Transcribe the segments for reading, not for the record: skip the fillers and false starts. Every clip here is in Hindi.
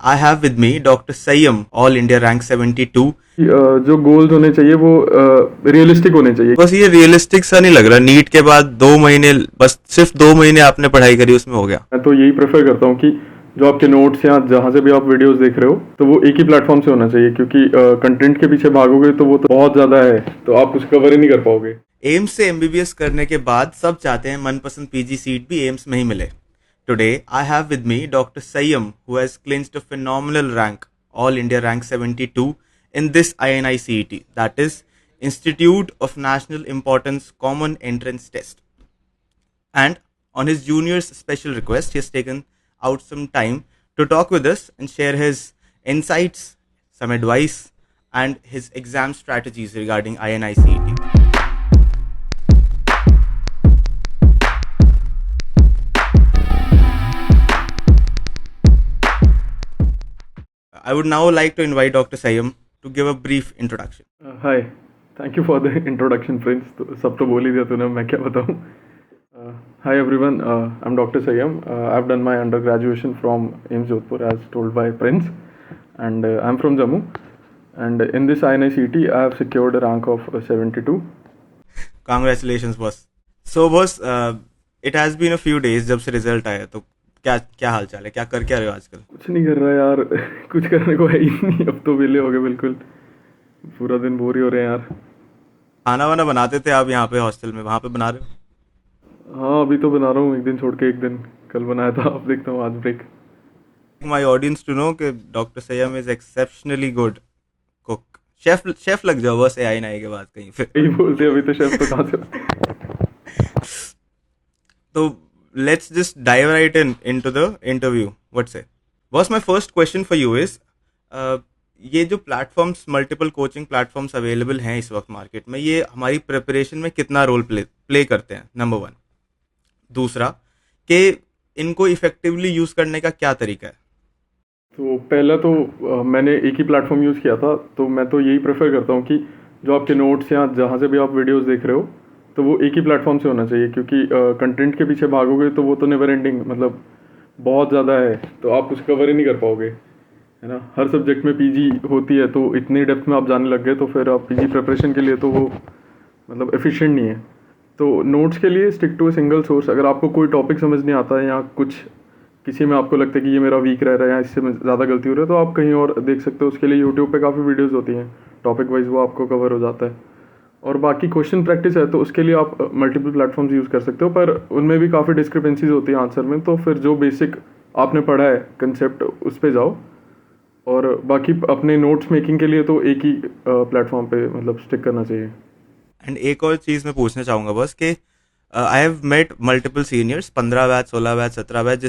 I have with me Dr. Sayyam, All India Rank 72. जो गोल्स होने चाहिए वो रियलिस्टिक होने चाहिए। बस ये रियलिस्टिक सा नहीं लग रहा, नीट के बाद 2 महीने, बस सिर्फ 2 महीने आपने पढ़ाई करी उसमें हो गया। मैं तो यही प्रेफर करता हूँ कि जो आपके नोट्स या जहाँ से भी आप वीडियोस देख रहे हो तो वो एक ही प्लेटफॉर्म से होना चाहिए, क्योंकि कंटेंट के पीछे भागोगे तो वो तो बहुत ज़्यादा है, तो आप कुछ कवर ही नहीं कर पाओगे। एम्स से एमबीबीएस करने के बाद सब चाहते हैं मनपसंद पीजी सीट भी एम्स में ही मिले। Today I have with me doctor Sayyam who has clinched a phenomenal rank, all India rank 72 in this INICET, that is Institute of National Importance Common Entrance Test. And on his junior's special request, he has taken out some time to talk with us and share his insights, some advice, and his exam strategies regarding INICET. I would now like to invite Dr. Sayam to give a brief introduction. Hi, thank you for the introduction friends. तो सब तो बोल ही दिया तूने, मैं क्या बताऊँ। Hi everyone, I am doctor Sayyam. I have done my undergraduation from AIIMS Jodhpur as told by Prince, and I am from Jammu, and in this INICET I have secured a rank of 72. Congratulations, boss. So, boss, it has been a few days जब से रिजल्ट आया, तो क्या क्या हाल चाल है, क्या रहे हो आजकल? कुछ नहीं कर रहा यार कुछ करने को है ही नहीं, अब तो वेले हो गए बिल्कुल, पूरा दिन बोर ही हो रहे हैं यार। खाना वाना बनाते थे आप यहाँ पे हॉस्टल में, वहाँ पे बना रहे हो? हाँ, अभी तो बना रहा हूँ, एक दिन छोड़ के एक दिन। कल बनाया था, अब देखता हूँ आज break. My audience to know कि doctor Sayyam is exceptionally good cook. Chef लग जाओ बस AI नाई के बाद कहीं फिर। यही बोलते हैं, अभी तो शेफ तो कहाँ से। तो let's just dive right into the interview. What say boss, my first question for you is, ये जो platforms, multiple coaching platforms available हैं इस वक्त मार्केट में, ये हमारी प्रिपरेशन में कितना रोल प्ले करते हैं, नंबर वन। दूसरा, कि इनको इफेक्टिवली यूज करने का क्या तरीका है? तो पहला तो मैंने एक ही प्लेटफॉर्म यूज़ किया था, तो मैं तो यही प्रेफर करता हूँ कि जो आपके नोट्स या जहाँ से भी आप वीडियोस देख रहे हो तो वो एक ही प्लेटफॉर्म से होना चाहिए, क्योंकि कंटेंट के पीछे भागोगे तो वो तो नेवर एंडिंग, मतलब बहुत ज़्यादा है, तो आप कुछ कवर ही नहीं कर पाओगे, है ना। हर सब्जेक्ट में पीजी होती है, तो इतनी डेप्थ में आप जाने लग गए तो फिर आप पीजी प्रिपरेशन के लिए तो वो मतलब एफिशिएंट नहीं है। तो नोट्स के लिए stick to a single source. अगर आपको कोई टॉपिक समझ नहीं आता है या कुछ किसी में आपको लगता है कि ये मेरा वीक रह रहा है या इससे ज़्यादा गलती हो रही है, तो आप कहीं और देख सकते हो। उसके लिए यूट्यूब पे काफ़ी वीडियोस होती हैं टॉपिक वाइज, वो आपको कवर हो जाता है। और बाकी क्वेश्चन प्रैक्टिस है तो उसके लिए आप मल्टीपल प्लेटफॉर्म्स यूज़ कर सकते हो, पर उनमें भी काफ़ी डिस्क्रिपेंसीज होती हैं आंसर में। तो फिर जो बेसिक आपने पढ़ा है कंसेप्ट, उस पर जाओ, और बाकी अपने नोट्स मेकिंग के लिए तो एक ही प्लेटफॉर्म पे मतलब स्टिक करना चाहिए। एंड एक और चीज़ मैं पूछना चाहूँगा बस कि I have met multiple seniors, 15 batch, 16 batch, 17 batch,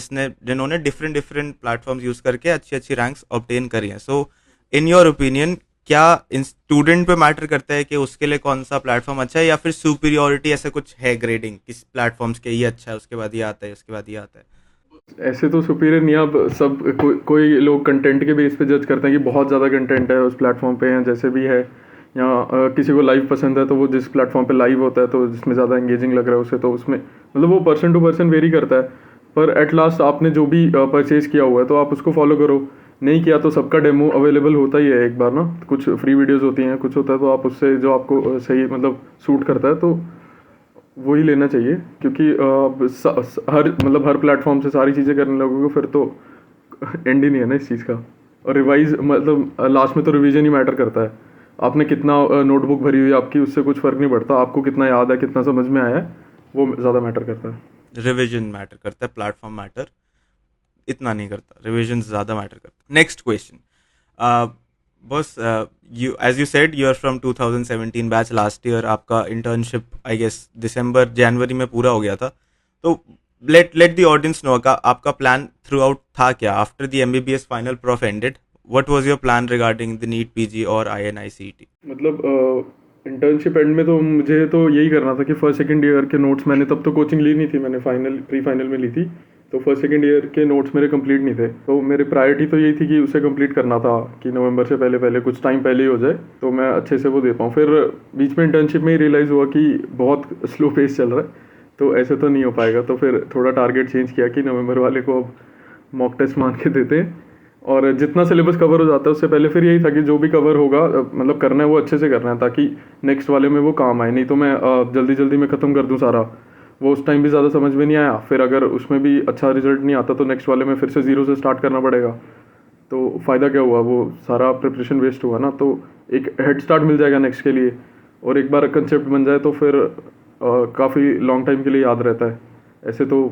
जिन्होंने डिफरेंट डिफरेंट प्लेटफॉर्म्स यूज़ करके अच्छी अच्छी रैंक्स ऑब्टेन करी हैं। सो इन योर ओपिनियन, क्या स्टूडेंट पे मैटर करता है कि उसके लिए कौन सा प्लेटफॉर्म अच्छा है, या फिर सुपीरियोरिटी ऐसा कुछ है, ग्रेडिंग किस प्लेटफॉर्म्स के ये अच्छा है, उसके बाद ये आता है, उसके बाद ये आता है? ऐसे तो सुपीरियर नहीं, अब सब कोई लोग कंटेंट के बेस पे जज करते हैं कि बहुत ज़्यादा कंटेंट है उस प्लेटफॉर्म पे, या जैसे भी है, या किसी को लाइव पसंद है तो वो जिस प्लेटफॉर्म पे लाइव होता है तो जिसमें ज़्यादा एंगेजिंग लग रहा है उसे, तो उसमें मतलब वो पर्सन टू पर्सन वेरी करता है। पर एट लास्ट आपने जो भी परचेज़ किया हुआ है तो आप उसको फॉलो करो। नहीं किया तो सबका डेमो अवेलेबल होता ही है एक बार ना, कुछ फ्री वीडियोज़ होती हैं, कुछ होता है, तो आप उससे जो आपको सही मतलब सूट करता है तो वही लेना चाहिए। क्योंकि हर प्लेटफॉर्म से सारी चीज़ें करने लगोगे फिर तो एंड ही नहीं है ना इस चीज़ का। और रिवाइज मतलब लास्ट में तो रिवीजन ही मैटर करता है। आपने कितना नोटबुक भरी हुई है आपकी, उससे कुछ फ़र्क नहीं पड़ता, आपको कितना याद है, कितना समझ में आया है, वो ज़्यादा मैटर करता है। रिविजन मैटर करता है, प्लेटफॉर्म मैटर इतना नहीं करता, रिविजन ज़्यादा मैटर करता है। नेक्स्ट क्वेश्चन, बस, you as you said you are from 2017 batch, last year आपका इंटर्नशिप आई गेस दिसंबर जनवरी में पूरा हो गया था। तो लेट द ऑडियंस नो का आपका प्लान थ्रू आउट था क्या? After the MBBS final prof ended, what was your plan regarding the NEET PG और INICET? मतलब इंटर्नशिप एंड में तो मुझे तो यही करना था कि फर्स्ट सेकंड ईयर के नोट्स, मैंने तब तो कोचिंग ली नहीं थी, मैंने प्री फाइनल में ली थी, तो फर्स्ट सेकंड ईयर के नोट्स मेरे कंप्लीट नहीं थे। तो मेरी प्रायोरिटी तो यही थी कि उसे कंप्लीट करना था कि नवंबर से पहले पहले कुछ टाइम पहले ही हो जाए तो मैं अच्छे से वो दे पाऊँ। फिर बीच में इंटर्नशिप में ही रियलाइज़ हुआ कि बहुत स्लो पेस चल रहा है, तो ऐसे तो नहीं हो पाएगा। तो फिर थोड़ा टारगेट चेंज किया कि नवंबर वाले को अब मॉक टेस्ट मान के देते हैं और जितना सिलेबस कवर हो जाता है उससे पहले फिर यही था कि जो भी कवर होगा मतलब करना है वो अच्छे से करना है, ताकि नेक्स्ट वाले में वो काम आए। नहीं तो मैं जल्दी जल्दी में ख़त्म कर दूँ सारा, वो उस टाइम भी ज़्यादा समझ में नहीं आया, फिर अगर उसमें भी अच्छा रिजल्ट नहीं आता तो नेक्स्ट वाले में फिर से ज़ीरो से स्टार्ट करना पड़ेगा। तो फ़ायदा क्या हुआ, वो सारा प्रिपरेशन वेस्ट हुआ ना। तो एक हेड स्टार्ट मिल जाएगा नेक्स्ट के लिए, और एक बार कंसेप्ट बन जाए तो फिर काफ़ी लॉन्ग टाइम के लिए याद रहता है। ऐसे तो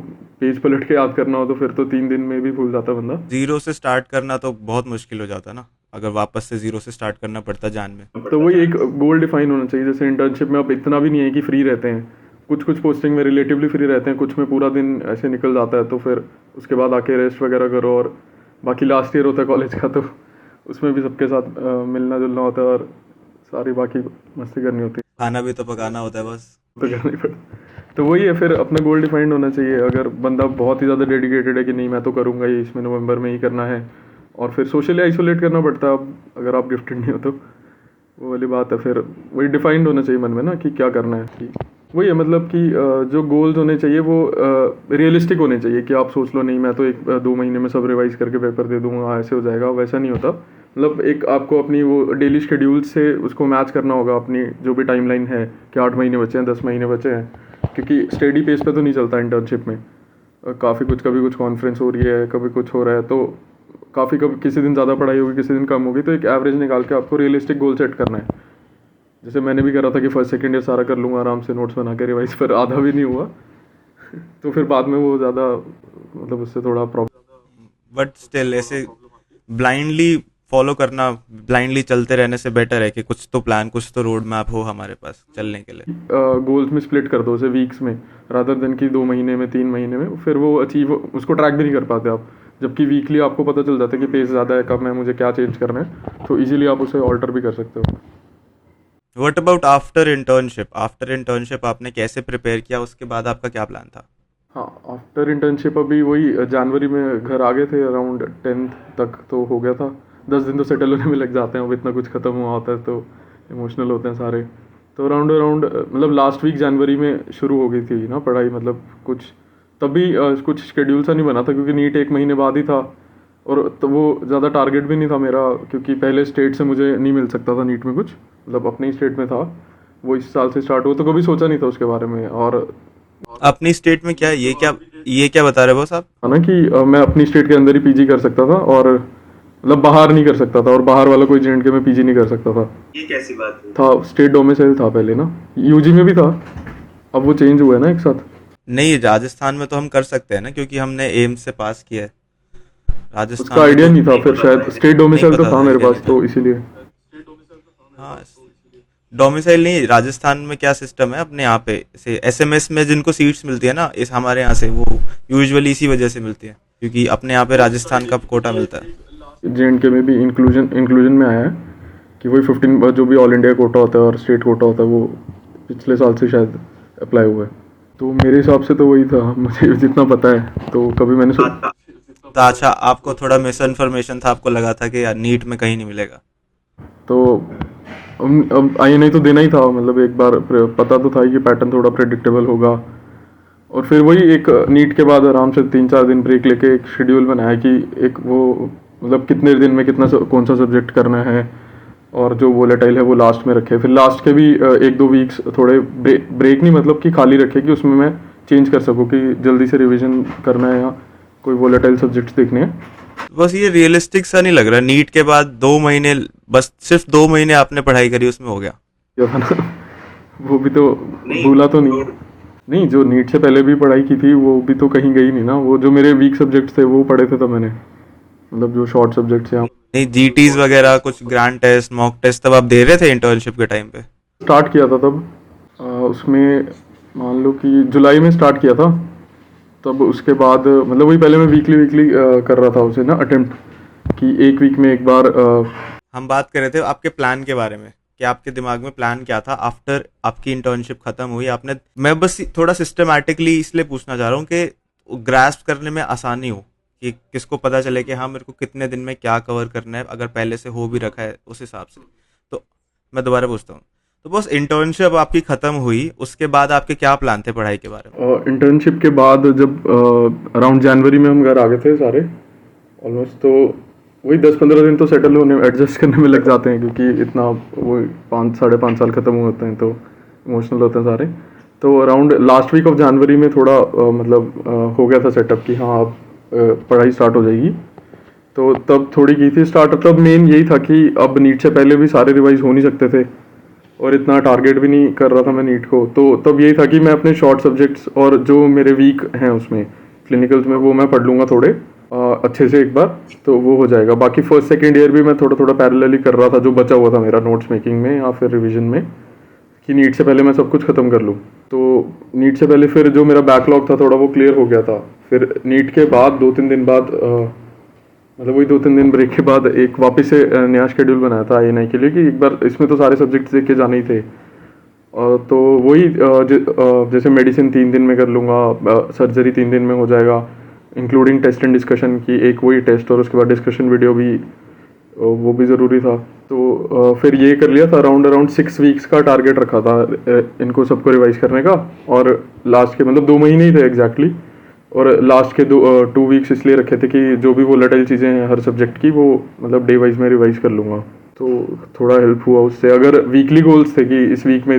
पेज पलट के याद करना हो तो फिर तो 3 दिन में भी भूल जाता बंदा। जीरो से स्टार्ट करना तो बहुत मुश्किल हो जाता ना, अगर वापस से जीरो से स्टार्ट करना पड़ता जान में। तो वही एक गोल डिफाइन होना चाहिए। जैसे इंटर्नशिप में अब इतना भी नहीं है कि फ्री रहते हैं, कुछ कुछ पोस्टिंग में रिलेटिवली फ्री रहते हैं, कुछ में पूरा दिन ऐसे निकल जाता है। तो फिर उसके बाद आके रेस्ट वगैरह करो, और बाकी लास्ट ईयर होता है कॉलेज का, तो उसमें भी सबके साथ मिलना जुलना होता है और सारी बाकी मस्ती करनी होती है, खाना भी तो पकाना होता है बस। तो करना ही पड़ता। तो वही है, फिर अपना गोल डिफाइंड होना चाहिए। अगर बंदा बहुत ही ज़्यादा डेडिकेटेड है कि नहीं मैं तो करूँगा ये, इसमें नवंबर में ही करना है, और फिर सोशली आइसोलेट करना पड़ता है अब अगर आप गिफ्टेड नहीं हो तो, वो वाली बात है। फिर वही डिफाइंड होना चाहिए मन में ना कि क्या करना है। कि वही है मतलब कि जो गोल्स होने चाहिए वो रियलिस्टिक होने चाहिए, कि आप सोच लो नहीं मैं तो 1-2 महीने में सब रिवाइज करके पेपर दे दूंगा, ऐसे हो जाएगा, वैसा नहीं होता। मतलब एक आपको अपनी वो डेली शेड्यूल से उसको मैच करना होगा, अपनी जो भी टाइमलाइन है कि 8 महीने बचे हैं, 10 महीने बचे हैं, क्योंकि स्टडी पेस पे तो नहीं चलता इंटर्नशिप में। काफ़ी कुछ, कभी कुछ कॉन्फ्रेंस हो रही है, कभी कुछ हो रहा है, तो काफ़ी कभी किसी दिन ज़्यादा पढ़ाई होगी, किसी दिन कम होगी। तो एक एवरेज निकाल के आपको रियलिस्टिक गोल सेट करना है। जैसे मैंने भी करा था कि फर्स्ट सेकंड ईयर सारा कर लूँगा आराम से नोट्स बना के रिवाइज, पर आधा भी नहीं हुआ तो फिर बाद में वो ज़्यादा मतलब उससे थोड़ा प्रॉब्लम। बट स्टिल ऐसे ब्लाइंडली फॉलो करना, ब्लाइंडली चलते रहने से बेटर है कि कुछ तो प्लान, कुछ तो रोड मैप हो हमारे पास चलने के लिए। गोल्स में स्प्लिट कर दो उसे वीक्स में, रादर देन कि 2 महीने में 3 महीने में, फिर वो अचीव उसको ट्रैक भी नहीं कर पाते आप। जबकि वीकली आपको पता चल जाता है कि पेस ज़्यादा है, कम है, मुझे क्या चेंज करना है, तो इजीली आप उसे ऑल्टर भी कर सकते हो। What about after internship? After internship आपने कैसे प्रिपेयर किया, उसके बाद आपका क्या प्लान था? हाँ, आफ्टर इंटर्नशिप अभी वही जनवरी में घर आ गए थे, अराउंड 10th तक तो हो गया था। 10 दिन तो सेटल होने में लग जाते हैं, अब इतना कुछ ख़त्म हुआ होता है तो इमोशनल होते हैं सारे। तो अराउंड अराउंड मतलब लास्ट वीक जनवरी में शुरू हो गई थी ना पढ़ाई। मतलब कुछ तभी कुछ शेड्यूल सा नहीं बना था, क्योंकि नीट 1 महीने बाद ही था, और तो वो ज़्यादा टारगेट भी नहीं था मेरा, क्योंकि पहले स्टेट से मुझे नहीं मिल सकता था नीट में कुछ, मतलब अपने ही स्टेट में था। वो इस साल से स्टार्ट हुआ, तो कभी सोचा नहीं था उसके बारे में। और अपनी स्टेट में क्या, ये क्या बता रहे हो साहब? है ना कि मैं अपनी स्टेट के अंदर ही पीजी कर सकता था, और मतलब बाहर नहीं कर सकता था, और बाहर वाला कोई जेएंडके में पीजी नहीं कर सकता था। ये कैसी बात है? था स्टेट डोमिसाइल था पहले ना, यूजी में भी था, अब वो चेंज हुआ है ना एक साथ। नहीं, राजस्थान में तो हम कर सकते हैं ना, क्योंकि हमने एम्स से पास किया है। उसका राजस्थान में आइडिया तो नहीं था, फिर शायद स्टेट डोमिसाइल तो पता था था, मेरे आइडिया पास, नहीं तो था। इसीलिए। हाँ, डोमिसाइल नहीं, राजस्थान में क्या सिस्टम है अपने यहाँ पे से एसएमएस में जिनको सीट्स मिलती है ना, इस हमारे यहाँ से वो यूजुअली इसी वजह से मिलती है, क्योंकि अपने यहाँ पे राजस्थान का कोटा मिलता है। जेएंडके में भी इंक्लूजन में आया है कि वही 15 जो भी ऑल इंडिया कोटा होता है और स्टेट कोटा होता है, वो पिछले साल से शायद अप्लाई हुआ है। तो मेरे हिसाब से तो वही था, मुझे जितना पता है। तो कभी मैंने तो अच्छा, आपको थोड़ा मिस इन्फॉर्मेशन था, आपको लगा था कि यार नीट में कहीं नहीं मिलेगा। तो अब आईएनआई तो देना ही था, मतलब एक बार पता तो था कि पैटर्न थोड़ा प्रेडिक्टेबल होगा। और फिर वही एक नीट के बाद आराम से 3-4 दिन ब्रेक लेके एक शेड्यूल बनाया कि एक वो मतलब कितने दिन में कौन सा सब्जेक्ट करना है, और जो वोलेटाइल है वो लास्ट में रखे। फिर लास्ट के भी 1-2 वीक्स थोड़े ब्रेक नहीं, मतलब कि खाली रखे कि उसमें मैं चेंज कर सकूँ कि जल्दी से रिविजन करना है या कोई वोलेटाइल सब्जेक्ट्स देखने हैं। बस ये रियलिस्टिक सा नहीं लग रहा, नीट के बाद 2 महीने, बस सिर्फ 2 महीने आपने पढ़ाई करी उसमें हो गया। जो था ना वो भी तो भूला तो नहीं। नहीं, जो नीट से पहले भी पढ़ाई की थी वो भी तो कहीं गई नहीं ना। वो जो मेरे वीक सब्जेक्ट्स थे वो पढ़े थे तब मैंने, मतलब जो शॉर्ट सब्जेक्ट्स हैं। नहीं, जीटीज वगैरह कुछ ग्रांड टेस्ट, मॉक टेस्ट तब आप दे रहे थे इंटर्नशिप के टाइम पे? स्टार्ट किया था तब उसमें मान लो कि जुलाई में स्टार्ट किया था। तब उसके बाद मतलब वही पहले मैं वीकली वीकली कर रहा था उसे ना अटेम्प्ट, कि एक वीक में एक बार हम बात कर रहे थे आपके प्लान के बारे में कि आपके दिमाग में प्लान क्या था आफ्टर आपकी इंटर्नशिप खत्म हुई आपने। मैं बस थोड़ा सिस्टमैटिकली इसलिए पूछना चाह रहा हूँ कि ग्रास्प करने में आसानी हो, कि किसको पता चले कि हाँ मेरे को कितने दिन में क्या कवर करना है, अगर पहले से हो भी रखा है उस हिसाब से। तो मैं दोबारा पूछता हूँ, तो बस इंटर्नशिप आपकी खत्म हुई, उसके बाद आपके क्या प्लान थे पढ़ाई के बारे में? इंटर्नशिप के बाद जब अराउंड जनवरी में हम घर आ गए थे सारे ऑलमोस्ट, तो वही 10-15 दिन तो सेटल होने एडजस्ट करने में लग जाते हैं, क्योंकि इतना वो 5-5.5 साल ख़त्म होते हैं तो इमोशनल होते हैं सारे। तो अराउंड लास्ट वीक ऑफ जनवरी में थोड़ा हो गया था सेटअप कि हाँ अब पढ़ाई स्टार्ट हो जाएगी। तो तब थोड़ी की थी स्टार्ट। तब मेन यही था कि अब नीट से पहले भी सारे रिवाइज हो नहीं सकते थे और इतना टारगेट भी नहीं कर रहा था मैं नीट को। तो तब यही था कि मैं अपने शॉर्ट सब्जेक्ट्स और जो मेरे वीक हैं उसमें क्लिनिकल्स में वो मैं पढ़ लूँगा थोड़े अच्छे से एक बार, तो वो हो जाएगा। बाकी फर्स्ट सेकेंड ईयर भी मैं थोड़ा थोड़ा पैरेलली कर रहा था जो बचा हुआ था मेरा नोट्स मेकिंग में या फिर रिविजन में, कि नीट से पहले मैं सब कुछ ख़त्म कर लूँ। तो नीट से पहले फिर जो मेरा बैकलॉग था थोड़ा वो क्लियर हो गया था। फिर नीट के बाद 2-3 दिन बाद मतलब वही 2-3 दिन ब्रेक के बाद एक वापस से नया शेड्यूल बनाया था INI के लिए कि एक बार इसमें तो सारे सब्जेक्ट्स देख के जाने ही थे। तो वही जैसे मेडिसिन 3 दिन में कर लूँगा, सर्जरी 3 दिन में हो जाएगा, इंक्लूडिंग टेस्ट एंड डिस्कशन की एक वही टेस्ट और उसके बाद डिस्कशन वीडियो भी वो भी ज़रूरी था। तो फिर ये कर लिया था। अराउंड 6 वीक्स का टारगेट रखा था इनको सबको रिवाइज करने का, और लास्ट के मतलब 2 महीने ही थे एग्जैक्टली। और लास्ट के 2 वीक्स इसलिए रखे थे कि जो भी वोलेटाइल चीज़ें हैं हर सब्जेक्ट की वो मतलब डे वाइज में रिवाइज कर लूँगा। तो थोड़ा हेल्प हुआ उससे। अगर वीकली गोल्स थे कि इस वीक में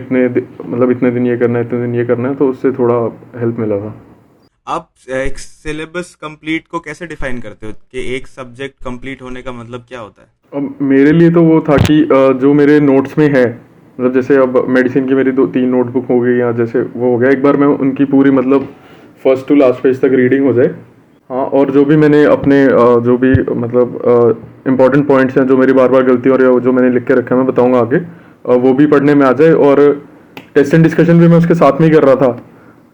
मतलब इतने दिन ये करना है, इतने दिन ये करना है, तो उससे थोड़ा हेल्प मिला था। आप एक सिलेबस कंप्लीट को कैसे डिफाइन करते हो कि एक सब्जेक्ट कंप्लीट होने का मतलब क्या होता है? अब मेरे लिए तो वो था कि जो मेरे नोट्स में है, मतलब जैसे अब मेडिसिन की मेरी 2-3 नोटबुक हो गई या जैसे वो हो गया, एक बार मैं उनकी पूरी मतलब फर्स्ट टू लास्ट पेज तक रीडिंग हो जाए। हाँ, और जो भी मैंने अपने जो भी मतलब इम्पॉर्टेंट पॉइंट्स हैं जो मेरी बार बार गलती और जो मैंने लिख के रखा है मैं बताऊंगा आगे, वो भी पढ़ने में आ जाए। और टेस्ट एंड डिस्कशन भी मैं उसके साथ में ही कर रहा था।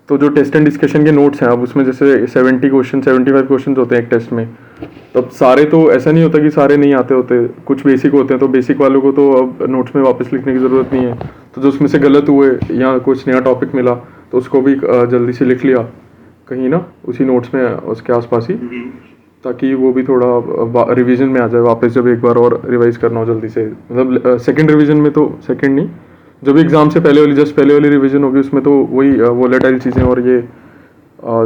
तो जो टेस्ट एंड डिस्कशन के नोट्स हैं अब उसमें जैसे 75 क्वेश्चन होते हैं एक टेस्ट में, तब सारे तो ऐसा नहीं होता कि सारे नहीं आते होते, कुछ बेसिक होते हैं। तो बेसिक वालों को तो अब नोट्स में वापस लिखने की ज़रूरत नहीं है। तो जो उसमें से गलत हुए या कुछ नया टॉपिक मिला तो उसको भी जल्दी से लिख लिया कहीं ना उसी नोट्स में उसके आसपास ही, ताकि वो भी थोड़ा रिवीजन में आ जाए वापस जब एक बार और रिवाइज करना हो जल्दी से। मतलब सेकंड रिवीजन में तो सेकंड नहीं, जब एग्ज़ाम से पहले वाली जस्ट पहले वाली रिवीजन होगी उसमें तो वही वोलेटाइल चीज़ें और ये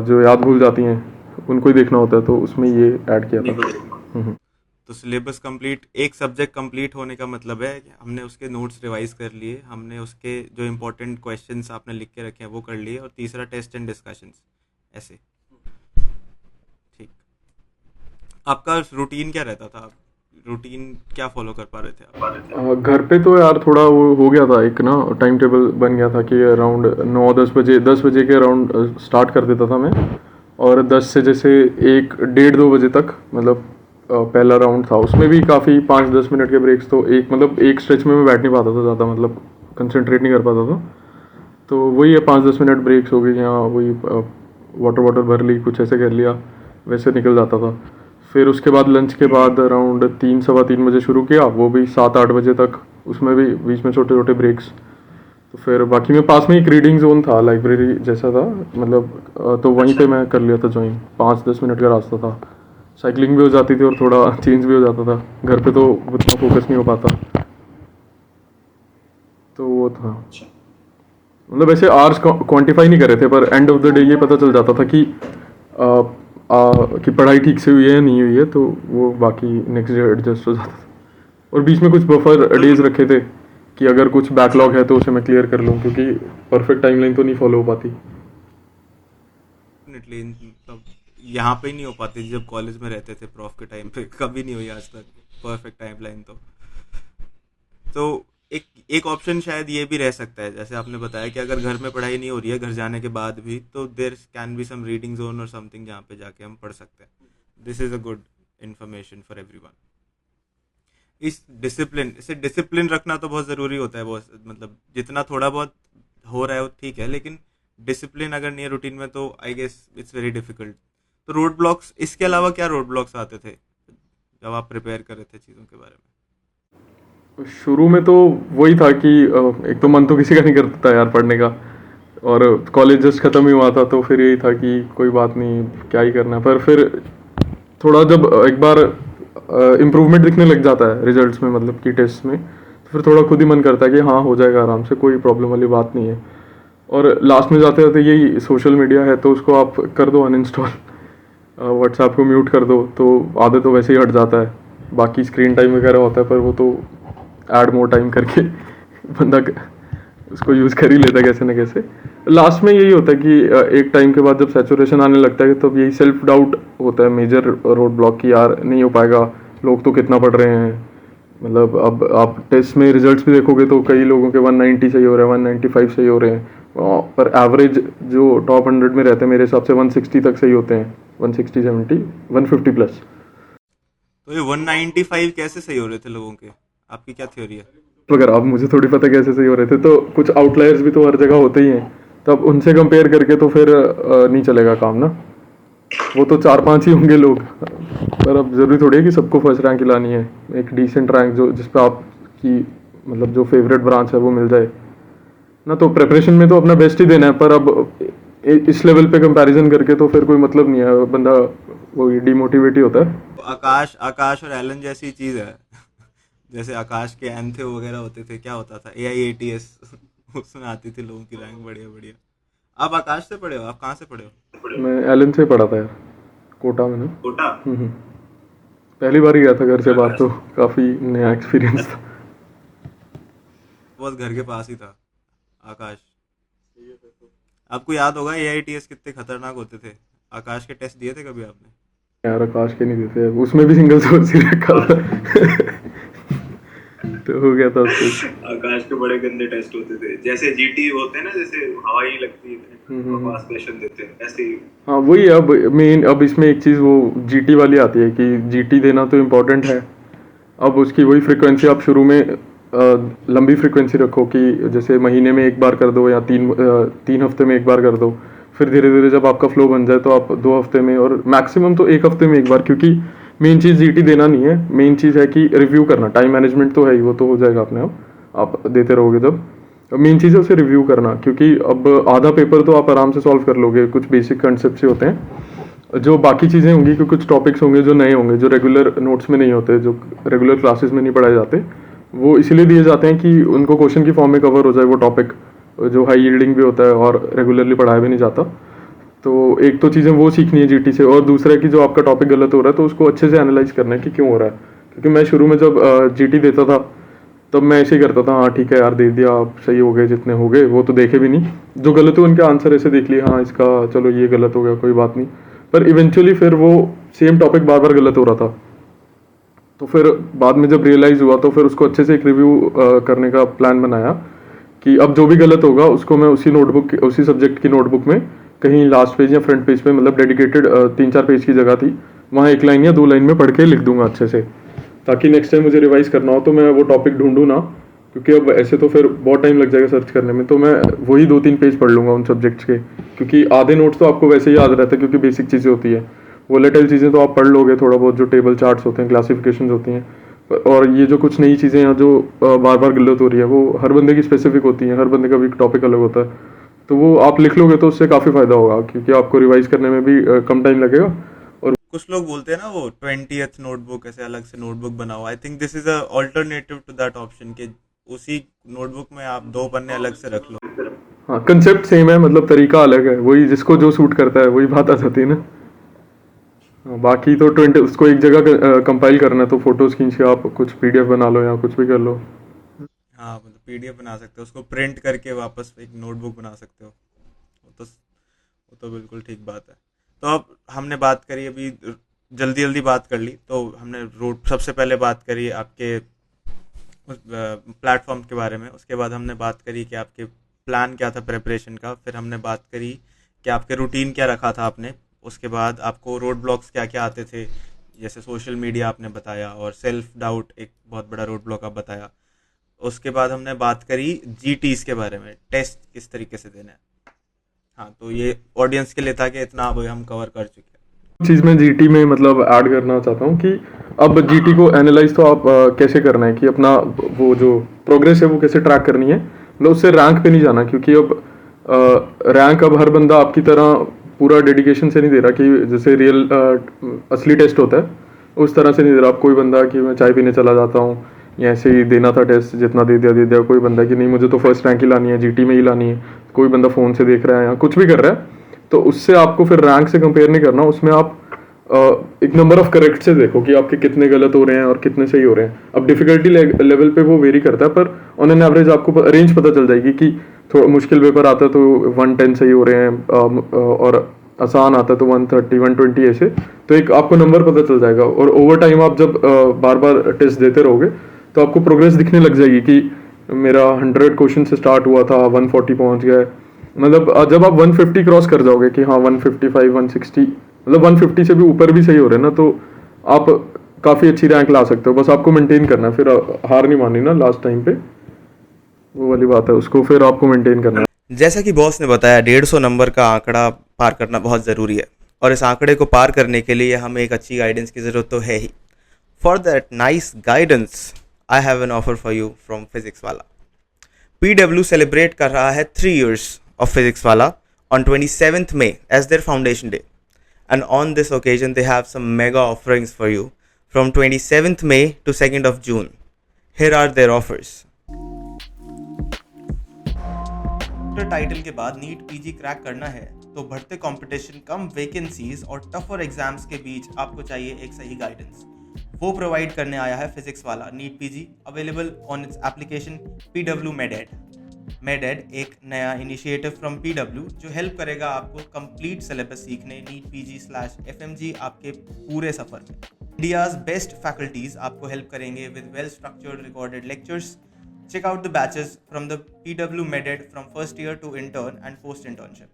जो याद भूल जाती हैं उनको ही देखना होता है, तो उसमें ये ऐड किया था। तो सिलेबस कंप्लीट, एक सब्जेक्ट कंप्लीट होने का मतलब है कि हमने उसके नोट्स रिवाइज कर लिए, हमने उसके जो इम्पोर्टेंट क्वेश्चंस आपने लिख के रखे हैं वो कर लिए, और तीसरा टेस्ट एंड डिस्कशंस, ऐसे। ठीक। आपका रूटीन क्या रहता था? रूटीन क्या फॉलो कर पा रहे थे आप? घर पे तो यार थोड़ा वो हो गया था, एक ना टाइम टेबल बन गया था कि अराउंड 9-10 बजे के अराउंड स्टार्ट कर देता था मैं। और 10 से जैसे 1-1:30-2 बजे तक मतलब पहला राउंड था, उसमें भी काफ़ी 5-10 मिनट के ब्रेक्स। तो एक मतलब एक स्ट्रेच में मैं बैठ नहीं पाता था ज़्यादा, मतलब कंसंट्रेट नहीं कर पाता था। तो वही है 5-10 मिनट ब्रेक्स हो गई, या वही वाटर भर ली, कुछ ऐसे कर लिया, वैसे निकल जाता था। फिर उसके बाद लंच के बाद अराउंड 3-3:15 बजे शुरू किया, वो भी 7-8 बजे तक, उसमें भी बीच में छोटे छोटे ब्रेक्स। तो फिर बाकी में पास में एक रीडिंग जोन था, लाइब्रेरी जैसा था मतलब, तो वहीं पे मैं कर लिया था ज्वाइन। 5-10 मिनट का रास्ता था, साइकिलिंग भी हो जाती थी और थोड़ा चेंज भी हो जाता था। घर पे तो उतना फोकस नहीं हो पाता, तो वो था। मतलब ऐसे आवर्स क्वांटिफाई नहीं कर रहे थे, पर एंड ऑफ द डे ये पता चल जाता था कि कि पढ़ाई ठीक से हुई है या नहीं हुई है, तो वो बाकी नेक्स्ट डे एडजस्ट हो जाता था। और बीच में कुछ बफर डेज रखे थे कि अगर कुछ बैकलॉग है तो उसे मैं क्लियर कर लूँ, क्योंकि परफेक्ट टाइमलाइन तो नहीं फॉलो हो पाती। डेफिनेटली, मतलब यहाँ पे ही नहीं हो पाती थी जब कॉलेज में रहते थे प्रॉफ के टाइम पे, कभी नहीं हुई आज तक परफेक्ट टाइमलाइन। तो एक एक ऑप्शन शायद ये भी रह सकता है, जैसे आपने बताया कि अगर घर में पढ़ाई नहीं हो रही है घर जाने के बाद भी, तो there can be some reading zone और समथिंग जहाँ पे जाके हम पढ़ सकते हैं। This is a good information for everyone. इसे डिसिप्लिन रखना तो बहुत ज़रूरी होता है, बहुत मतलब जितना थोड़ा बहुत हो रहा है वो ठीक है, लेकिन डिसिप्लिन अगर नहीं है रूटीन में तो I guess it's very difficult. तो रोड ब्लॉक्स, इसके अलावा क्या रोड ब्लॉक्स आते थे जब आप प्रिपेयर कर रहे थे चीज़ों के बारे में? शुरू में तो वही था कि एक तो मन तो किसी का नहीं करता था यार पढ़ने का, और कॉलेज जस्ट ख़त्म ही हुआ था, तो फिर यही था कि कोई बात नहीं, क्या ही करना है। पर फिर थोड़ा जब एक बार इम्प्रूवमेंट दिखने लग जाता है रिजल्ट्स में, मतलब कि टेस्ट में, तो फिर थोड़ा खुद ही मन करता है कि हाँ हो जाएगा आराम से, कोई प्रॉब्लम वाली बात नहीं है। और लास्ट में जाते जाते यही सोशल मीडिया है तो उसको आप कर दो अनइंस्टॉल, व्हाट्सएप को म्यूट कर दो, तो आदत तो वैसे ही हट जाता है। बाकी स्क्रीन टाइम वगैरह होता है, पर वो तो ऐड मोर टाइम करके बंदा उसको यूज़ कर ही लेता है कैसे ना कैसे। लास्ट में यही होता है कि एक टाइम के बाद जब सैचुरेशन आने लगता है तब यही सेल्फ डाउट होता है मेजर रोड ब्लॉक की, यार नहीं हो पाएगा, लोग तो कितना पढ़ रहे हैं। मतलब अब आप टेस्ट में रिजल्ट्स भी देखोगे तो कई लोगों के 190 सही हो रहे हैं, 195 सही हो रहे हैं, पर एवरेज जो टॉप 100 में रहते हैं मेरे हिसाब से 160 तक सही होते हैं, 160 70 150 प्लस। तो ये 195 कैसे सही हो रहे थे लोगों के, आपकी क्या थ्योरी है? वगैरह अब मुझे थोड़ी पता कैसे सही हो रहे थे, तो कुछ आउटलायर्स भी तो हर जगह होते ही हैं, तब उनसे कंपेयर करके तो फिर नहीं चलेगा काम ना। वो तो 4-5 ही होंगे लोग, पर अब ज़रूरी थोड़ी है कि सबको फर्स्ट रैंक ही लानी है। एक डिसेंट रैंक जो जिस पे आपकी मतलब जो फेवरेट ब्रांच है वो मिल जाए ना, तो प्रेपरेशन में तो अपना बेस्ट ही देना है, पर अब इस लेवल पे कंपैरिजन करके तो फिर कोई मतलब नहीं है, बंदा वो डिमोटिवेट ही होता है। तो आकाश आकाश और एलन जैसी चीज है। जैसे आकाश के एंथे वगैरह होते थे, क्या होता था, AIATS उसमें आती थी लोगों की रैंक, बढ़िया बढ़िया। आप आकाश से पढ़े हो? आप कहाँ से पढ़े हो? मैं एलन से पढ़ा था यार, कोटा में ना। कोटा। हम्म। पहली बार ही गया था घर से बाहर, तो काफ़ी नया एक्सपीरियंस था। बस घर के पास ही था आकाश। आपको याद होगा AITS कितने खतरनाक होते थे। आकाश के टेस्ट दिए थे कभी आपने? यार आकाश के नहीं देते, उसमें भी सिंगल सोर्स ही रखा था तो हो गया था उससे। आकाश के बड़े गंदे टेस्ट होते थे, जैसे जीटी होते हैं ना, जैसे हवाई लगती है, बकवास क्वेश्चन देते हैं ऐसे ही। हाँ वही है, अब मेन अब इसमें एक चीज़ वो जीटी वाली आती है कि जीटी देना तो इम्पोर्टेंट है। अब उसकी वही फ्रिक्वेंसी आप शुरू में लंबी फ्रिक्वेंसी रखो कि जैसे महीने में एक बार कर दो या 3 हफ्ते में एक बार कर दो, फिर धीरे धीरे जब आपका फ्लो बन जाए तो आप 2 हफ्ते में और मैक्सिमम तो 1 हफ्ते में एक बार, क्योंकि मेन चीज़ जीटी देना नहीं है, मेन चीज़ है कि रिव्यू करना। टाइम मैनेजमेंट तो है ही, वो तो हो जाएगा अपने आप देते रहोगे जब। मेन चीज़ है उसे रिव्यू करना, क्योंकि अब आधा पेपर तो आप आराम से सॉल्व कर लोगे, कुछ बेसिक कंसेप्ट ही होते हैं। जो बाकी चीज़ें होंगी कि कुछ टॉपिक्स होंगे जो नए होंगे, जो रेगुलर नोट्स में नहीं होते, जो रेगुलर क्लासेस में नहीं पढ़ाए जाते, वो इसीलिए दिए जाते हैं कि उनको क्वेश्चन की फॉर्म में कवर हो जाए वो टॉपिक, जो हाई यील्डिंग भी होता है और रेगुलरली पढ़ाया भी नहीं जाता। तो एक तो चीज़ें वो सीखनी है जीटी से, और दूसरा है कि जो आपका टॉपिक गलत हो रहा है तो उसको अच्छे से एनालाइज करना है कि क्यों हो रहा है। क्योंकि मैं शुरू में जब जीटी देता था तब मैं ऐसे ही करता था, हाँ ठीक है यार दे दिया, आप सही हो गए जितने हो गए, वो तो देखे भी नहीं, जो गलत हो उनके आंसर ऐसे देख लिए, हाँ इसका चलो ये गलत हो गया कोई बात नहीं। पर इवेंचुअली फिर वो सेम टॉपिक बार बार गलत हो रहा था, तो फिर बाद में जब रियलाइज़ हुआ तो फिर उसको अच्छे से एक रिव्यू करने का प्लान बनाया कि अब जो भी गलत होगा उसको मैं उसी नोटबुक उसी सब्जेक्ट की नोटबुक में कहीं लास्ट पेज या फ्रंट पेज पे, मतलब डेडिकेटेड 3-4 पेज की जगह थी, वहाँ 1 लाइन या 2 लाइन में पढ़ के लिख दूंगा अच्छे से, ताकि नेक्स्ट टाइम मुझे रिवाइज करना हो तो मैं वो टॉपिक ढूंढूँ ना। क्योंकि अब ऐसे तो फिर बहुत टाइम लग जाएगा सर्च करने में, तो मैं वही 2-3 पेज पढ़ लूँगा उन सब्जेक्ट्स के, क्योंकि आधे नोट्स तो आपको वैसे ही याद रहता है क्योंकि बेसिक चीज़ें होती है, वोलेटाइल चीज़ें तो आप पढ़ लोगे थोड़ा बहुत, जो टेबल चार्ट्स होते हैं, क्लासिफिकेशन होती हैं, और ये जो कुछ नई चीज़ें हैं जो बार बार गलत हो रही है वो हर बंदे की स्पेसिफिक होती हैं, हर बंदे का भी टॉपिक अलग होता है, तो वो आप लिख लोगे तो उससे काफ़ी फ़ायदा होगा, क्योंकि आपको रिवाइज करने में भी कम टाइम लगेगा। और कुछ लोग बोलते हैं ना वो 20th नोटबुक, ऐसे अलग से नोटबुक बनाओ। I think this is a alternative to that option, कि उसी नोटबुक में आप 2 पन्ने अलग से रख लो। हाँ कंसेप्ट सेम है, मतलब तरीका अलग है, वही जिसको जो सूट करता है वही बात आ जाती है ना। हाँ, बाकी तो 20 उसको एक जगह कंपाइल करना है, तो फोटोज खींच के आप कुछ पीडीएफ बना लो या कुछ भी कर लो। हाँ, मतलब PDF बना सकते हो, उसको प्रिंट करके वापस एक नोटबुक बना सकते हो। वो तो बिल्कुल ठीक बात है। तो अब हमने बात करी, अभी जल्दी जल्दी बात कर ली, तो हमने रोड सबसे पहले बात करी आपके उस प्लेटफॉर्म के बारे में, उसके बाद हमने बात करी कि आपके प्लान क्या था प्रेपरेशन का, फिर हमने बात करी कि आपके रूटीन क्या रखा था आपने, उसके बाद आपको रोड ब्लॉक्स क्या क्या आते थे, जैसे सोशल मीडिया आपने बताया, और सेल्फ डाउट एक बहुत बड़ा रोड ब्लॉक आप बताया। उसके बाद हमने बात करी GTs के बारे में, टेस्ट किस तरीके से देना है। हाँ, तो ये ऑडियंस के लिए था कि इतना अब हम कवर कर चुके हैं। चीज़ मैं जीटी में मतलब ऐड करना चाहता हूँ कि अब जीटी को एनालाइज तो आप कैसे करना है कि अपना वो जो प्रोग्रेस है वो कैसे ट्रैक करनी है, मतलब उससे रैंक पे नहीं जाना, क्योंकि अब रैंक अब हर बंदा आपकी तरह पूरा डेडिकेशन से नहीं दे रहा कि जैसे रियल असली टेस्ट होता है उस तरह से नहीं दे रहा। अब कोई बंदा कि मैं चाय पीने चला जाता हूँ या ऐसे ही देना था टेस्ट, जितना दे दिया। कोई बंदा कि नहीं मुझे तो फर्स्ट रैंक ही लानी है, जीटी में ही लानी है। कोई बंदा फ़ोन से देख रहा है या कुछ भी कर रहा है, तो उससे आपको फिर रैंक से कंपेयर नहीं करना, उसमें आप एक नंबर ऑफ करेक्ट से देखो कि आपके कितने गलत हो रहे हैं और कितने सही हो रहे हैं. अब डिफिकल्टी लेवल पे वो वेरी करता है, पर ऑन एन एवरेज आपको रेंज पता चल जाएगी कि थोड़ा मुश्किल पेपर आता है तो 110 सही हो रहे हैं, और आसान आता है तो 130 120 ऐसे. तो एक आपको नंबर पता चल जाएगा, और ओवर टाइम आप जब बार बार टेस्ट देते रहोगे तो आपको प्रोग्रेस दिखने लग जाएगी कि मेरा 100 क्वेश्चन से स्टार्ट हुआ था, 140 पहुंच गया है. मतलब जब आप 150 क्रॉस कर जाओगे कि हाँ 155 160, मतलब 150 से भी ऊपर भी सही हो रहे हैं ना, तो आप काफ़ी अच्छी रैंक ला सकते हो. बस आपको मेंटेन करना है, फिर हार नहीं माननी ना लास्ट टाइम पे, वो वाली बात है, उसको फिर आपको मेंटेन करना है. जैसा कि बॉस ने बताया 150 नंबर का आंकड़ा पार करना बहुत ज़रूरी है, और इस आंकड़े को पार करने के लिए हमें एक अच्छी गाइडेंस की ज़रूरत तो है ही. For that nice guidance I have an offer for you from Physics Wallah. PW celebrate कर रहा है 3 years of Physics Wallah on 27th May as their foundation day. And on this occasion, they have some mega offerings for you from 27th May to 2nd of June. Here are their offers. Doctor title के बाद नीट पीजी क्रैक करना है तो बढ़ते कंपटीशन, कम वैकेंसीज और टफर एग्जाम्स के बीच आपको चाहिए एक सही गाइडेंस. वो प्रोवाइड करने आया है फिजिक्स वाला NEET PG, available on its application PW MedEd. MedEd एक नया इनिशिएटिव फ्रॉम PW जो हेल्प करेगा आपको कंप्लीट सिलेबस सीखने नीट PG/FMG आपके पूरे सफर में. इंडियाज बेस्ट फैकल्टीज आपको हेल्प करेंगे with well structured recorded lectures. Check out the batches from the PW Med from first year to intern and post internship.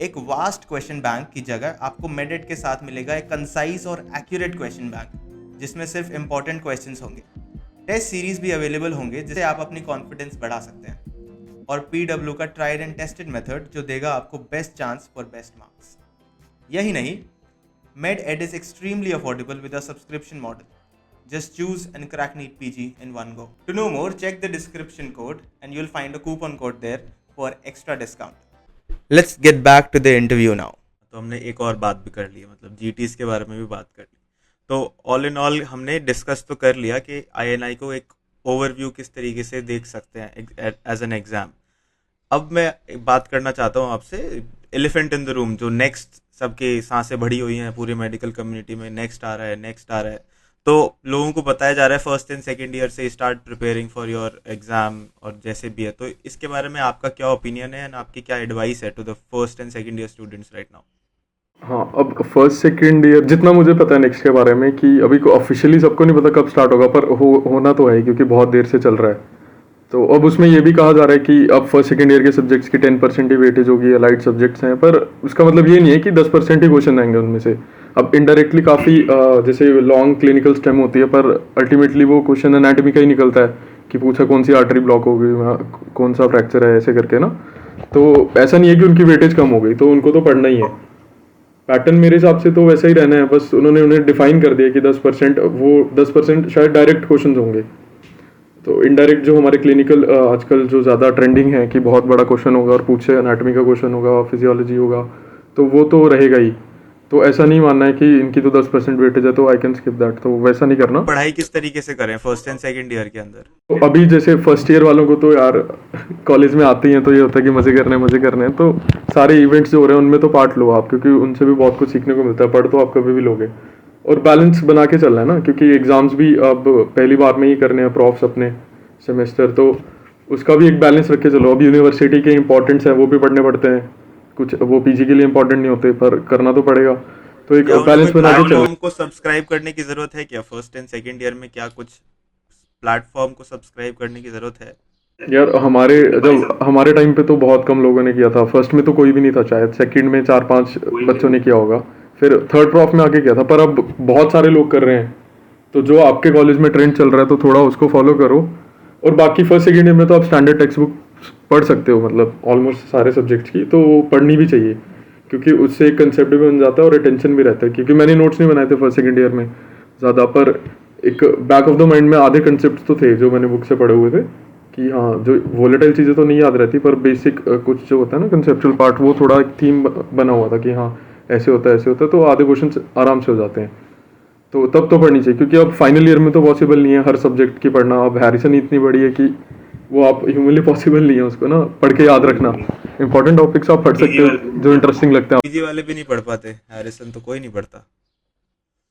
एक वास्ट क्वेश्चन बैंक की जगह आपको मेडेट के साथ मिलेगा एक कंसाइज और एक्यूरेट क्वेश्चन बैंक जिसमें सिर्फ इंपॉर्टेंट क्वेश्चंस होंगे. टेस्ट सीरीज भी अवेलेबल होंगे जिससे आप अपनी कॉन्फिडेंस बढ़ा सकते हैं, और PW का ट्राइड एंड टेस्टेड मेथड जो देगा आपको best chance for best marks. यही नहीं, MedEd is extremely affordable with a subscription model. Just choose and crack NEET PG in one go. To know more, check the description code and you'll find a coupon code there for extra discount. Let's get back to the interview now. तो हमने एक और बात भी कर ली, मतलब GTs के बारे में भी बात कर ली. तो ऑल इन ऑल हमने डिस्कस तो कर लिया कि INI को एक ओवरव्यू किस तरीके से देख सकते हैं एज एन एग्जाम. अब मैं एक बात करना चाहता हूँ आपसे, एलिफेंट इन द रूम, जो नेक्स्ट सबके सांसें भरी हुई हैं पूरी मेडिकल कम्युनिटी में, नेक्स्ट आ रहा है. तो लोगों को बताया जा रहा है फर्स्ट एंड सेकेंड ईयर से start preparing for your exam, और जैसे भी है. तो इसके बारे में आपका क्या ओपिनियन है एंड आपकी क्या एडवाइस है to the first and second year students right now? हाँ, अब फर्स्ट सेकेंड ईयर जितना मुझे पता है नेक्स्ट के बारे में, कि अभी को ऑफिशियली सबको नहीं पता कब स्टार्ट होगा, पर होना तो है क्योंकि बहुत देर से चल रहा है. तो अब उसमें ये भी कहा जा रहा है कि अब फर्स्ट सेकेंड ईयर के सब्जेक्ट्स की 10% ही वेटेज होगी, अलाइड सब्जेक्ट्स हैं, पर उसका मतलब ये नहीं है कि 10% ही क्वेश्चन आएंगे उनमें से. अब इनडायरेक्टली काफ़ी जैसे लॉन्ग क्लिनिकल स्टेम होती है, पर अल्टीमेटली वो क्वेश्चन एनाटॉमी का ही निकलता है कि पूछा कौन सी आर्टरी ब्लॉक होगी, कौन सा फ्रैक्चर है, ऐसे करके ना. तो ऐसा नहीं है कि उनकी वेटेज कम हो गई, तो उनको तो पढ़ना ही है. पैटर्न मेरे हिसाब से तो वैसा ही रहना है, बस उन्हें डिफाइन कर दिया कि 10%, वो 10% शायद डायरेक्ट क्वेश्चन होंगे. तो इनडायरेक्ट जो हमारे क्लिनिकल आजकल जो ज़्यादा ट्रेंडिंग है कि बहुत बड़ा क्वेश्चन होगा और पूछे एनाटॉमी का क्वेश्चन होगा, फिजियोलॉजी होगा, तो वो तो रहेगा ही. तो ऐसा नहीं मानना है कि इनकी तो 10% वेटेज है तो आई कैन स्किप दैट, तो वैसा नहीं करना. पढ़ाई किस तरीके से करें फर्स्ट एंड सेकेंड ईयर के अंदर? तो अभी जैसे फर्स्ट ईयर वालों को तो यार कॉलेज में आते ही हैं तो ये होता है कि मज़े करने हैं, तो सारे इवेंट्स जो हो रहे हैं उनमें तो पार्ट लो आप, क्योंकि उनसे भी बहुत कुछ सीखने को मिलता है. पढ़ तो आप कभी भी लोगे, और बैलेंस बना के चलना है ना, क्योंकि एग्ज़ाम्स भी अब पहली बार में ही करने हैं प्रॉफ्स अपने सेमेस्टर, तो उसका भी एक बैलेंस रख के चलो. अब यूनिवर्सिटी के इंपॉर्टेंट्स हैं वो भी पढ़ने पड़ते हैं, कुछ वो पीजी के लिए इंपॉर्टेंट नहीं होते, पर करना तो पड़ेगा. तो एक बैलेंस बना के चलो. को सब्सक्राइब करने की जरूरत है क्या फर्स्ट एंड सेकेंड ईयर में? क्या कुछ प्लेटफॉर्म को सब्सक्राइब करने की जरूरत है? यार हमारे टाइम पे तो बहुत कम लोगों ने किया था. फर्स्ट में तो कोई भी नहीं था, शायद सेकंड में 4-5 बच्चों ने किया होगा, फिर थर्ड प्रॉफ में आके किया था, पर अब बहुत सारे लोग कर रहे हैं. तो जो आपके कॉलेज में ट्रेंड चल रहा है तो थोड़ा उसको फॉलो करो. और बाकी फर्स्ट सेकेंड ईयर में तो आप स्टैंडर्ड टेक्स्ट बुक पढ़ सकते हो, मतलब ऑलमोस्ट सारे सब्जेक्ट्स की, तो वो पढ़नी भी चाहिए, क्योंकि उससे एक कंसेप्ट भी बन जाता है और अटेंशन भी रहता है. क्योंकि मैंने नोट्स नहीं बनाए थे फर्स्ट सेकेंड ईयर में ज़्यादा, पर एक बैक ऑफ द माइंड में आधे कंसेप्ट तो थे जो मैंने बुक से पढ़े हुए थे, कि हाँ जो वोलेटाइल चीज़ें तो नहीं याद रहती, पर बेसिक कुछ जो होता है ना कंसेप्चुअल पार्ट, वो थोड़ा एक थीम बना हुआ था कि हाँ ऐसे होता है, तो आधे क्वेश्चन आराम से हो जाते हैं. तो तब तो पढ़नी चाहिए, क्योंकि अब फाइनल ईयर में तो पॉसिबल नहीं है हर सब्जेक्ट की पढ़ना. अब हैरिसन इतनी बड़ी है कि वो आप ह्यूमनली पॉसिबल नहीं है उसको ना पढ़ के याद रखना. इंपॉर्टेंट टॉपिक्स आप पढ़ सकते हो जो इंटरेस्टिंग लगते हैं. पीजी वाले भी नहीं पढ़ पाते, हैरिसन तो कोई नहीं पढ़ता.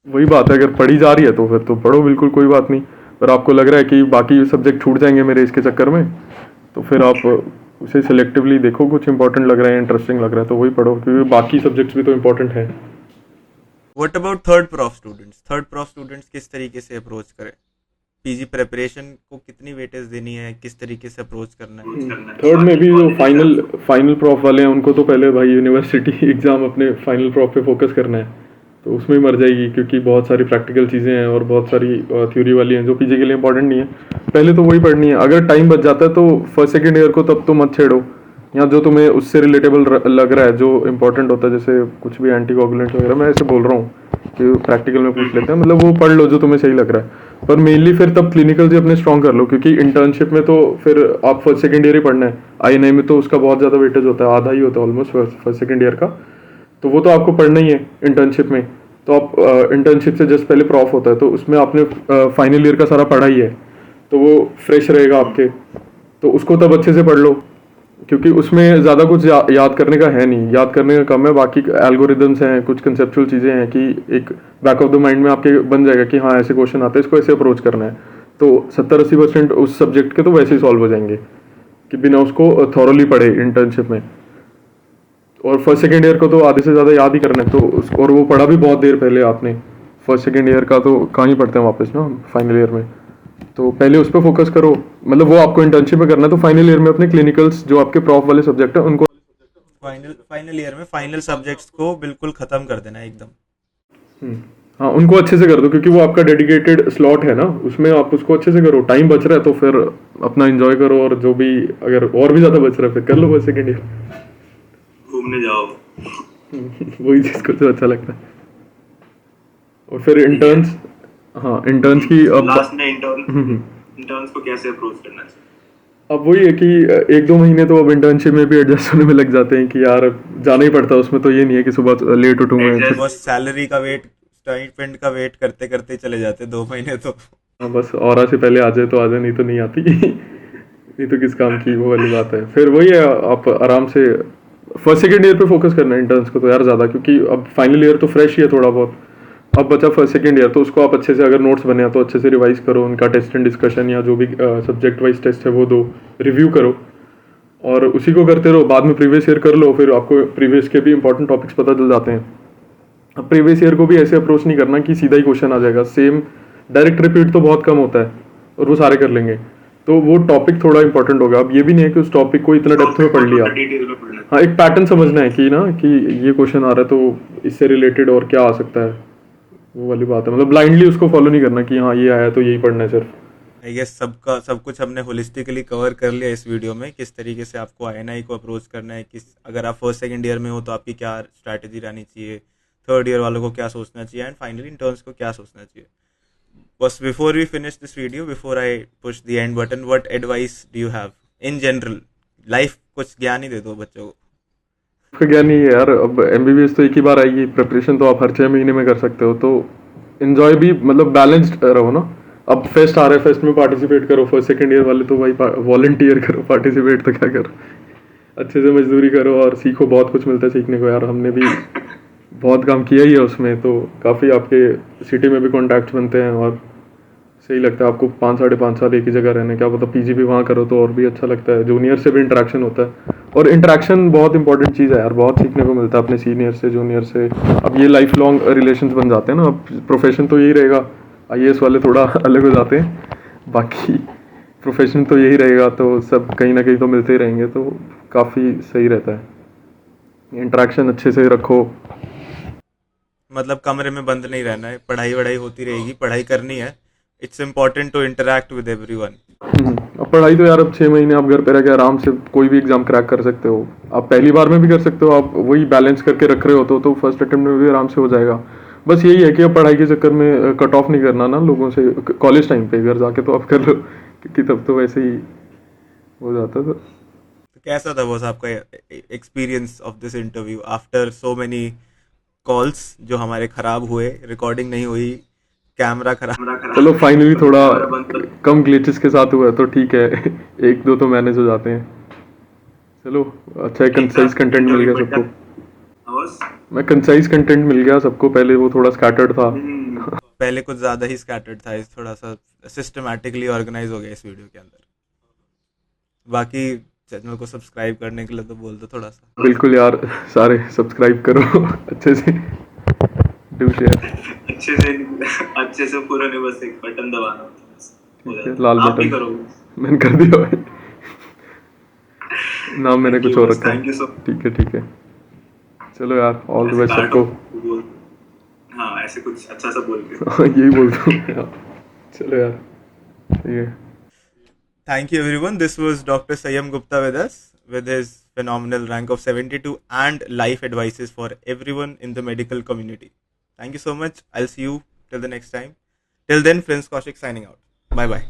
वही बात है, अगर पढ़ी जा रही है तो फिर तो पढ़ो, बिल्कुल कोई बात नहीं। पर आपको लग रहा है कि बाकी सब्जेक्ट छूट जाएंगे मेरे इसके चक्कर में, तो फिर आप उसे सिलेक्टिवली देखो, कुछ इंपॉर्टेंट लग रहा है, इंटरेस्टिंग लग रहा है तो वही पढ़ो, क्योंकि बाकी सब्जेक्ट्स भी तो इंपॉर्टेंट है। What about third prof students? Third prof students किस तरीके से अप्रोच करें? पीजी प्रिपरेशन को कितनी वेटेज देनी है, किस तरीके से अप्रोच करना है? थर्ड में भी जो फाइनल फाइनल प्रॉफ वाले हैं उनको तो पहले भाई यूनिवर्सिटी एग्ज़ाम अपने फाइनल प्रॉफ पे फोकस करना है, तो उसमें ही मर जाएगी, क्योंकि बहुत सारी प्रैक्टिकल चीज़ें हैं और बहुत सारी थ्योरी वाली हैं जो पीजी के लिए इंपॉर्टेंट नहीं है। पहले तो वही पढ़नी है, अगर टाइम बच जाता है तो फर्स्ट सेकेंड ईयर को तब तो मत छेड़ो, या जो तुम्हें उससे रिलेटेबल लग रहा है, जो इंपॉर्टेंट होता है, जैसे कुछ भी एंटीकोगुलेंट वगैरह, मैं ऐसे बोल रहा हूँ कि प्रैक्टिकल में पूछ लेते हैं, मतलब वो पढ़ लो जो तुम्हें सही लग रहा है। पर मेनली फिर तब क्लिनिकल से अपने स्ट्रॉन्ग कर लो, क्योंकि इंटर्नशिप में तो फिर आप फर्स्ट सेकेंड ईयर ही पढ़ना है, INI में तो उसका बहुत ज़्यादा वेटेज होता है, आधा ही होता है ऑलमोस्ट फर्स्ट सेकेंड ईयर का, तो वो तो आपको पढ़ना ही है इंटर्नशिप में। तो आप इंटर्नशिप से जस्ट पहले प्रॉफ होता है, तो उसमें आपने फाइनल ईयर का सारा पढ़ा ही है, तो वो फ्रेश रहेगा आपके, तो उसको तब अच्छे से पढ़ लो, क्योंकि उसमें ज़्यादा कुछ याद करने का है नहीं, याद करने का कम है, बाकी एल्गोरिदम्स हैं, कुछ कंसेप्चुअल चीज़ें हैं कि एक बैक ऑफ द माइंड में आपके बन जाएगा कि हाँ ऐसे क्वेश्चन आते हैं, इसको ऐसे अप्रोच करना है, तो 70-80% उस सब्जेक्ट के तो वैसे ही सॉल्व हो जाएंगे कि बिना उसको थॉरली पढ़े इंटर्नशिप में। और फर्स्ट सेकेंड ईयर को तो आधे से ज़्यादा याद ही करना है, तो और वो पढ़ा भी बहुत देर पहले आपने, फर्स्ट सेकेंड ईयर का तो कहाँ ही पढ़ते हैं वापस ना फाइनल ईयर में, तो पहले उस पर फोकस करो, मतलब वो आपको इंटर्नशिप में करना है, तो फाइनल ईयर में अपने क्लिनिकल्स जो आपके प्रॉफ वाले सब्जेक्ट है उनको। फाइनल फाइनल ईयर में फाइनल सब्जेक्ट्स को बिल्कुल खत्म कर देना है एकदम। हाँ उनको अच्छे से कर दो, क्योंकि वो आपका डेडिकेटेड स्लॉट है ना, उसमें आप उसको अच्छे से करो, टाइम बच रहा है तो फिर अपना एंजॉय करो, और जो भी अगर और भी ज़्यादा बच रहा है फिर कर लो बस सेकेंड ईयर, घूमने जाओ। वही जिसको जो अच्छा लगता है। और फिर इंटर्न्स, हाँ इंटर्न्स की अब लास्ट में इंटर्न्स को कैसे अप्रोच करना चाहिए? अब वही है कि 1-2 महीने तो अब इंटर्नशिप में भी एडजस्ट होने में लग जाते हैं कि यार अब जाना ही पड़ता है उसमें, तो ये नहीं है कि सुबह लेट उठूंगा। बस सैलरी का वेट, स्टाइपेंड का वेट करते करते चले जाते 2 महीने तो। हाँ बस और से पहले आ जाए तो आ जाए, नहीं तो नहीं आती नहीं तो किस काम की, वो वाली बात है। फिर वही है, आप आराम से फर्स्ट सेकेंड ईयर पे फोकस करना है इंटर्न्स को तो यार ज़्यादा, क्योंकि अब फाइनल ईयर तो फ्रेश ही है थोड़ा बहुत, अब बचा फर्स्ट सेकेंड ईयर, तो उसको आप अच्छे से, अगर नोट्स बने हैं तो अच्छे से रिवाइज करो, उनका टेस्ट एंड डिस्कशन या जो भी सब्जेक्ट वाइज टेस्ट है वो दो, रिव्यू करो, और उसी को करते रहो। बाद में प्रीवियस ईयर कर लो, फिर आपको प्रीवियस के भी इंपॉर्टेंट टॉपिक्स पता चल जाते हैं। अब प्रीवियस ईयर को भी ऐसे अप्रोच नहीं करना कि सीधा ही क्वेश्चन आ जाएगा सेम, डायरेक्ट रिपीट तो बहुत कम होता है और वो सारे कर लेंगे, तो वो टॉपिक थोड़ा इंपॉर्टेंट होगा। अब ये भी नहीं है कि उस टॉपिक को इतना डेप्थ में पढ़ लिया, डिटेल में पढ़ना है। हाँ एक पैटर्न समझना है कि ना कि ये क्वेश्चन आ रहा है तो इससे रिलेटेड और क्या आ सकता है, वो वाली बात है। मतलब ब्लाइंडली उसको फॉलो नहीं करना कि हाँ ये आया तो यही पढ़ना है सिर्फ। आई गेस सबका सब कुछ हमने होलिस्टिकली कवर कर लिया इस वीडियो में, किस तरीके से आपको आईएनआई को अप्रोच करना है, किस अगर आप फर्स्ट सेकंड ईयर में हो तो आपकी क्या स्ट्रैटेजी रहनी चाहिए, थर्ड ईयर वालों को क्या सोचना चाहिए, एंड फाइनली इंटर्न्स को क्या सोचना चाहिए। बस before we finish this video, before I push the end button, what advice do you have in general life? कुछ ज्ञान ही दे दो बच्चों को। उसका क्या नहीं है यार, अब MBBS तो एक ही बार आएगी, प्रिपरेशन तो आप हर 6 महीने में कर सकते हो, तो इन्जॉय भी, मतलब बैलेंस्ड रहो ना। अब फेस्ट आ रहा है, फेस्ट में पार्टिसिपेट करो, फर्स्ट सेकंड ईयर वाले तो भाई वॉलंटियर करो, पार्टिसिपेट तो क्या करो, अच्छे से मजदूरी करो और सीखो, बहुत कुछ मिलता है सीखने को यार। हमने भी बहुत काम किया ही है उसमें, तो काफ़ी आपके सिटी में भी कॉन्टैक्ट्स बनते हैं और सही लगता है आपको 5-5.5 साल एक ही जगह रहने, क्या पता PG भी वहाँ करो तो और भी अच्छा लगता है, जूनियर से भी इंटरेक्शन होता है, और इंटरेक्शन बहुत इंपॉर्टेंट चीज़ है यार, बहुत सीखने को मिलता है अपने सीनियर से, जूनियर से। अब ये लाइफ लॉन्ग रिलेशंस बन जाते हैं ना, अब प्रोफेशन तो यही रहेगा, IAS वाले थोड़ा अलग हो जाते हैं, बाकी प्रोफेशन तो यही रहेगा, तो सब कहीं ना कहीं तो मिलते ही रहेंगे, तो काफ़ी सही रहता है। इंटरेक्शन अच्छे से रखो, मतलब कमरे में बंद नहीं रहना है, पढ़ाई वढ़ाई होती रहेगी, पढ़ाई करनी है। It's important to interact with everyone. अब पढ़ाई तो यार अब 6 महीने आप घर पे रह के आराम से कोई भी एग्जाम क्रैक कर सकते हो, आप पहली बार में भी कर सकते हो, आप वही बैलेंस करके रख रहे हो तो फर्स्ट अटेम्प्ट में भी आराम से हो जाएगा। बस यही है कि अब पढ़ाई के चक्कर में कट ऑफ नहीं करना ना लोगों से, कॉलेज टाइम पे घर जाके तो आप कर लो, क्योंकि तब तो वैसे ही हो जाता था। तो कैसा था बॉस आपका experience of this interview after so many calls जो हमारे खराब हुए, रिकॉर्डिंग नहीं हुई, कैमरा खराब? चलो फाइनली थोड़ा कम ग्लिचेस के साथ हुआ है तो ठीक है, 1-2 तो मैनेज हो जाते हैं। चलो अच्छा है, कंसाइज कंटेंट मिल गया सबको, मैं कंसाइज कंटेंट मिल गया सबको, पहले वो थोड़ा स्कैटर्ड था, पहले कुछ ज़्यादा ही स्कैटर्ड था, इस थोड़ा सा सिस्टमैटिकली ऑर्गेनाइज हो गया इस वीडियो के अंदर। बाकी चैनल को सब्सक्राइब करने के लिए तो बोल दो थोड़ा सा। बिल्कुल यार, सारे सब्सक्राइब करो अच्छे से, डू शेयर। अच्छे से पूरा नहीं, बस एक बटन दबाना होता है बस, हो ठीक है, जाता है। लाल आप भी बटन करोगे। मैंने कर दिया भाई, नाम मैंने थैंक कुछ यू और बस, रखा थैंक यू है। सो। ठीक है ठीक है, चलो यार, ऑल द ऐसे बेस्ट काटो सबको। बोल, हाँ ऐसे कुछ अच्छा सा बोल के। हाँ यही बोलता हूँ यार। चलो यार, ठीक है। Thank you everyone. This was Dr. Sayam Gupta with us with his phenomenal rank of 72 and life advices for everyone in the medical community. Thank you so much. I'll see you till the next time. Till then, Prince Kaushik signing out. Bye bye.